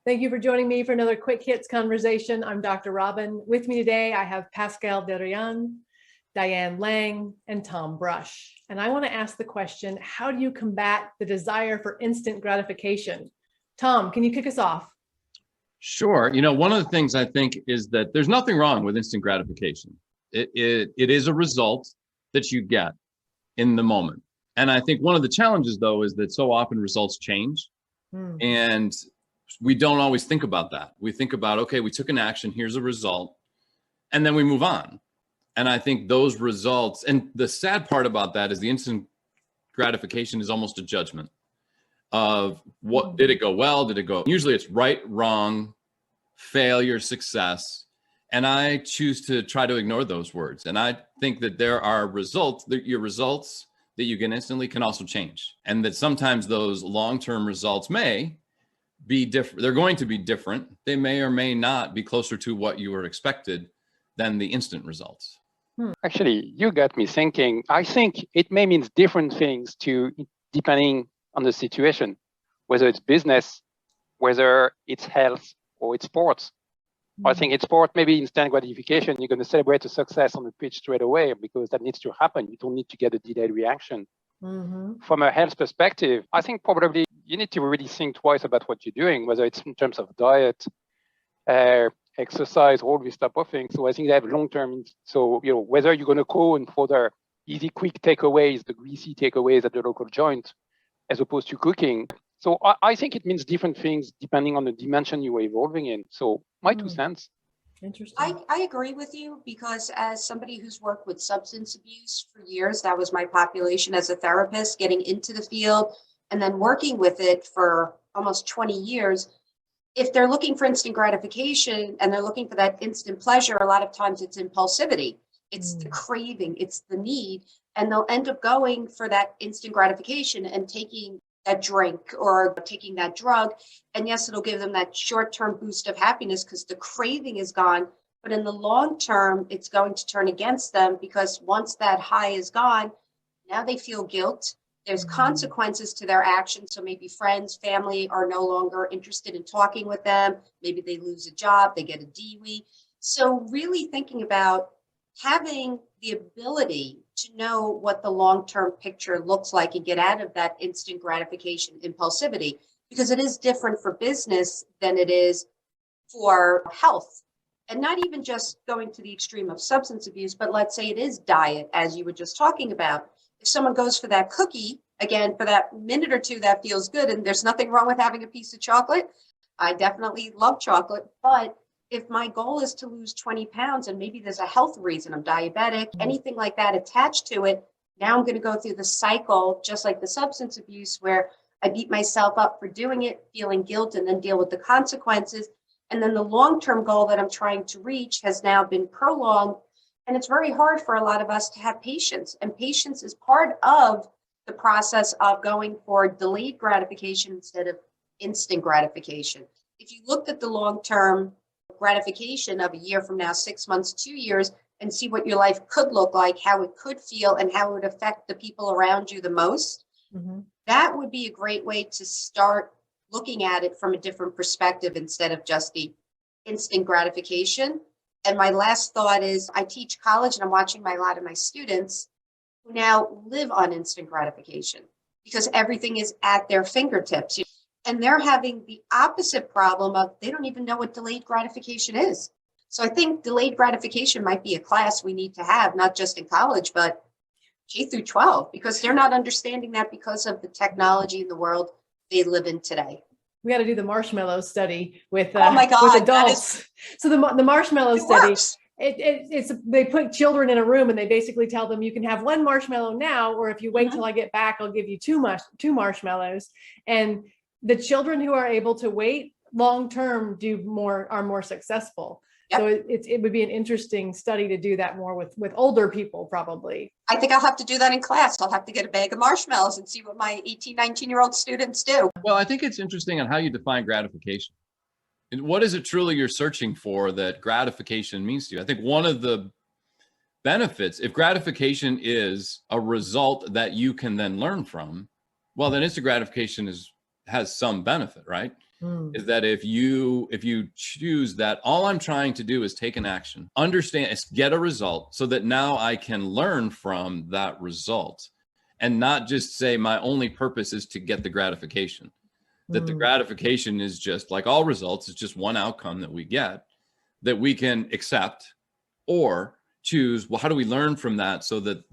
Thank you for joining me for another Quick Hits conversation. I'm Dr. Robyn. With me today, I have Pascal Derrien, Diane Lang, and Tom Brush. And I want to ask the question, how do you combat the desire for instant gratification? Tom, can you kick us off? Sure. One of the things I think is that there's nothing wrong with instant gratification. It is a result that you get in the moment. And I think one of the challenges, though, is that so often results change. And we don't always think about that. We think about, okay, we took an action, here's a result, and then we move on. And I think those results, and the sad part about that is the instant gratification is almost a judgment of what did it go well, did it go, usually it's right, wrong, failure, success. And I choose to try to ignore those words. And I think that there are results, that your results that you get instantly can also change. And that sometimes those long-term results may be different. They're going to be different. They may or may not be closer to what you were expected than the instant results. Actually, you got me thinking. I think it may mean different things depending on the situation, whether it's business, whether it's health, or it's sports. I think it's sport, maybe instant gratification. You're going to celebrate a success on the pitch straight away because that needs to happen. You don't need to get a delayed reaction. From a health perspective, I think probably you need to really think twice about what you're doing, whether it's in terms of diet, exercise, all these type of things. So I think they have long-term. So, whether you're going to go and for the easy, quick takeaways, the greasy takeaways at the local joint, as opposed to cooking. So I think it means different things depending on the dimension you are evolving in. So my 2 cents. Interesting. I agree with you because as somebody who's worked with substance abuse for years, that was my population as a therapist, getting into the field and then working with it for almost 20 years. If they're looking for instant gratification and they're looking for that instant pleasure, a lot of times it's impulsivity. It's the craving, it's the need, and they'll end up going for that instant gratification and taking that drink or taking that drug. And yes, it'll give them that short-term boost of happiness because the craving is gone. But in the long term, it's going to turn against them because once that high is gone, now they feel guilt. There's consequences to their actions. So maybe friends, family are no longer interested in talking with them. Maybe they lose a job, they get a DWI. So really thinking about having the ability to know what the long-term picture looks like and get out of that instant gratification impulsivity, because it is different for business than it is for health. And not even just going to the extreme of substance abuse, but let's say it is diet, as you were just talking about. If someone goes for that cookie, again, for that minute or two, that feels good. And there's nothing wrong with having a piece of chocolate. I definitely love chocolate, but if my goal is to lose 20 pounds and maybe there's a health reason, I'm diabetic, anything like that attached to it, now I'm going to go through the cycle, just like the substance abuse, where I beat myself up for doing it, feeling guilt, and then deal with the consequences. And then the long-term goal that I'm trying to reach has now been prolonged. And it's very hard for a lot of us to have patience. And patience is part of the process of going for delayed gratification instead of instant gratification. If you looked at the long-term gratification of a year from now, 6 months, 2 years, and see what your life could look like, how it could feel, and how it would affect the people around you the most, that would be a great way to start looking at it from a different perspective instead of just the instant gratification. And my last thought is I teach college and I'm watching a lot of my students who now live on instant gratification because everything is at their fingertips. And they're having the opposite problem of they don't even know what delayed gratification is. So I think delayed gratification might be a class we need to have, not just in college, but K through 12, because they're not understanding that because of the technology in the world they live in today. We got to do the marshmallow study with, oh my God, with adults. So the marshmallow study, it's they put children in a room and they basically tell them you can have one marshmallow now, or if you wait till I get back, I'll give you two marshmallows. And the children who are able to wait long-term are more successful. Yep. So it would be an interesting study to do that more with older people, probably. I think I'll have to do that in class. I'll have to get a bag of marshmallows and see what my 18, 19-year-old students do. Well, I think it's interesting on how you define gratification. And what is it truly you're searching for that gratification means to you? I think one of the benefits, if gratification is a result that you can then learn from, well, then instant gratification has some benefit, right? is that if you choose that all I'm trying to do is take an action, understand, get a result, so that now I can learn from that result, and not just say my only purpose is to get the gratification. That the gratification is just like all results, it's just one outcome that we get, that we can accept or choose, well, how do we learn from that, so that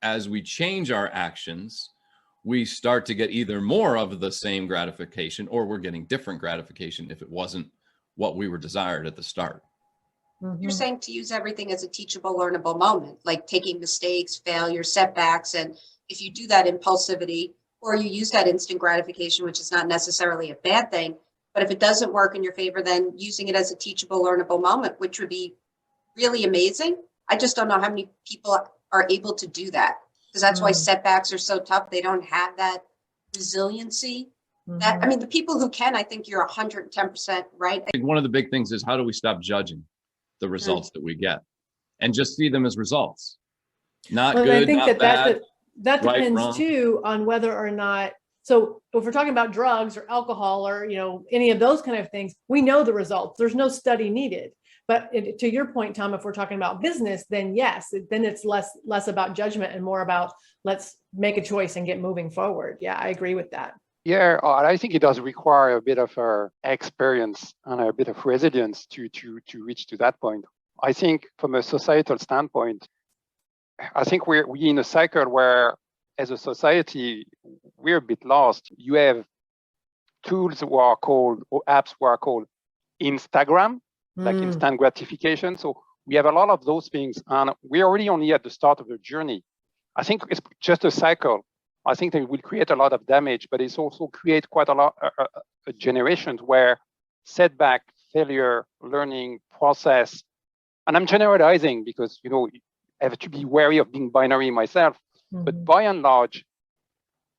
as we change our actions, we start to get either more of the same gratification, or we're getting different gratification if it wasn't what we were desired at the start. You're saying to use everything as a teachable, learnable moment, like taking mistakes, failures, setbacks. And if you do that impulsivity, or you use that instant gratification, which is not necessarily a bad thing, but if it doesn't work in your favor, then using it as a teachable, learnable moment, which would be really amazing. I just don't know how many people are able to do that, because that's why setbacks are so tough. They don't have that resiliency. That, I mean, the people who can, I think you're 110% right. I think one of the big things is, how do we stop judging the results that we get and just see them as results? Not good, I think not bad. That right, depends wrong. too on whether or not. So if we're talking about drugs or alcohol or, you know, any of those kind of things, we know the results. There's no study needed. But to your point, Tom, if we're talking about business, then yes, then it's less about judgment and more about let's make a choice and get moving forward. Yeah, I agree with that. Yeah, I think it does require a bit of experience and a bit of resilience to reach to that point. I think from a societal standpoint, I think we're in a cycle where, as a society, we're a bit lost. You have tools who are called, or apps who are called Instagram, like instant gratification. So we have a lot of those things, and we're already only at the start of the journey. I think it's just a cycle. I think that it will create a lot of damage, but it's also create quite a lot of generations where setback, failure, learning process, and I'm generalizing because, you know, I have to be wary of being binary myself. But by and large,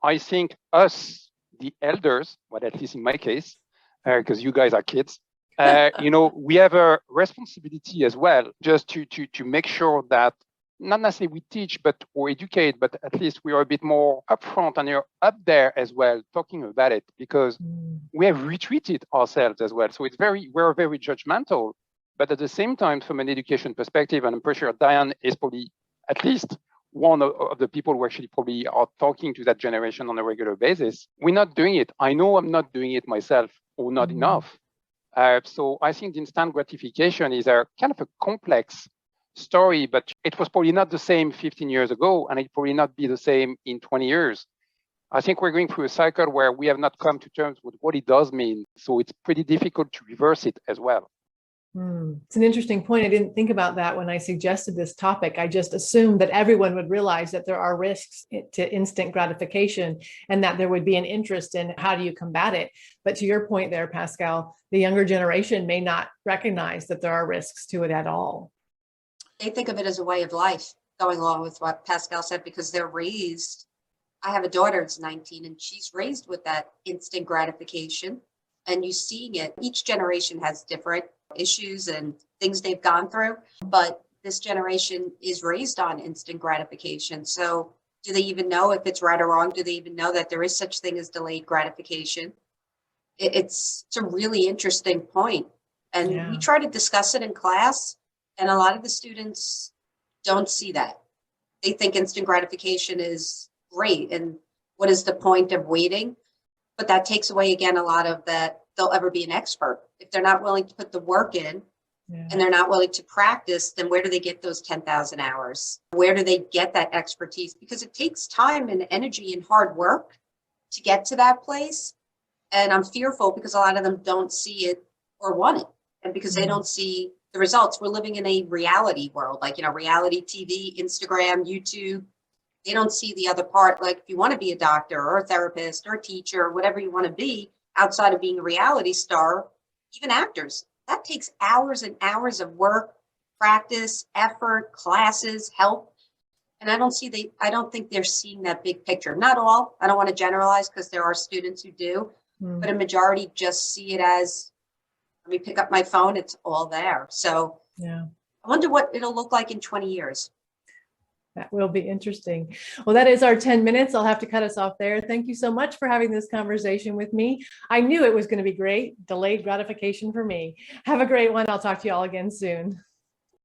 I think us, the elders, well, at least in my case, because you guys are kids, you know, we have a responsibility as well, just to make sure that not necessarily we teach, or educate, but at least we are a bit more upfront and you're up there as well, talking about it, because we have retreated ourselves as well. So we're very judgmental, but at the same time, from an education perspective, and I'm pretty sure Diane is probably at least one of the people who actually probably are talking to that generation on a regular basis. We're not doing it. I know I'm not doing it myself, or not enough. So I think the instant gratification is a kind of a complex story, but it was probably not the same 15 years ago, and it probably not be the same in 20 years. I think we're going through a cycle where we have not come to terms with what it does mean. So it's pretty difficult to reverse it as well. It's an interesting point. I didn't think about that when I suggested this topic. I just assumed that everyone would realize that there are risks to instant gratification and that there would be an interest in how do you combat it. But to your point there, Pascal, the younger generation may not recognize that there are risks to it at all. They think of it as a way of life, going along with what Pascal said, because they're raised. I have a daughter that's 19, and she's raised with that instant gratification. And you seeing it, each generation has different issues and things they've gone through, but this generation is raised on instant gratification. So do they even know if it's right or wrong? Do they even know that there is such thing as delayed gratification? It's a really interesting point. And we try to discuss it in class, and a lot of the students don't see that. They think instant gratification is great, and what is the point of waiting? But that takes away, again, a lot of that they'll ever be an expert. If they're not willing to put the work in and they're not willing to practice, then where do they get those 10,000 hours? Where do they get that expertise? Because it takes time and energy and hard work to get to that place. And I'm fearful because a lot of them don't see it or want it. And because they don't see the results. We're living in a reality world, like, you know, reality TV, Instagram, YouTube. They don't see the other part. Like, if you want to be a doctor or a therapist or a teacher or whatever you want to be, outside of being a reality star, even actors, that takes hours and hours of work, practice, effort, classes, help. And I don't think they're seeing that big picture. Not all, I don't want to generalize, because there are students who do, but a majority just see it as, let me pick up my phone, it's all there. So I wonder what it'll look like in 20 years. That will be interesting. Well, that is our 10 minutes. I'll have to cut us off there. Thank you so much for having this conversation with me. I knew it was going to be great. Delayed gratification for me. Have a great one. I'll talk to you all again soon.